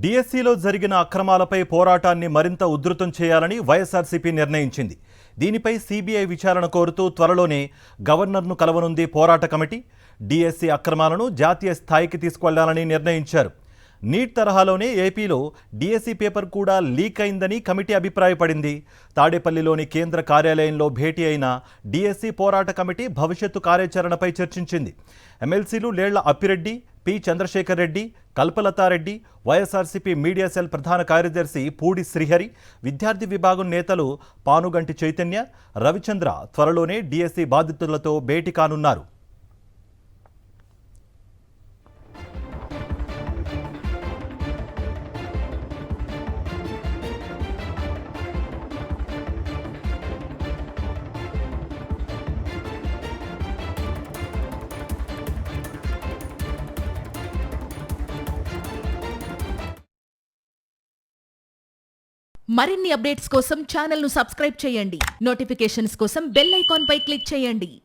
డిఎస్సిలో జరిగిన అక్రమాలపై పోరాటాన్ని మరింత ఉధృతం చేయాలని వైఎస్ఆర్సీపీ నిర్ణయించింది. దీనిపై సీబీఐ విచారణ కోరుతూ త్వరలోనే గవర్నర్ను కలవనుంది పోరాట కమిటీ. డిఎస్సి అక్రమాలను జాతీయ స్థాయికి తీసుకెళ్లాలని నిర్ణయించారు. నీట్ తరహాలోనే ఏపీలో డిఎస్సి పేపర్ కూడా లీక్ అయిందని కమిటీ అభిప్రాయపడింది. తాడేపల్లిలోని కేంద్ర కార్యాలయంలో భేటీ అయిన డిఎస్సి పోరాట కమిటీ భవిష్యత్తు కార్యాచరణపై చర్చించింది. ఎమ్మెల్సీలు Lella Appireddy, P Chandrasekhar Reddy, Kalpalatha Reddy, YSRCP media cell ప్రధాన కార్యదర్శి పూడి శ్రీహరి, విద్యార్థి విభాగం నేతలు పానుగంటి చైతన్య, రవిచంద్ర త్వరలోనే డిఎస్సి బాధితులతో భేటీ కానున్నారు. మరిన్ని అప్డేట్స్ కోసం ఛానల్ను సబ్స్క్రైబ్ చేయండి. నోటిఫికేషన్స్ కోసం బెల్ ఐకాన్ పై క్లిక్ చేయండి.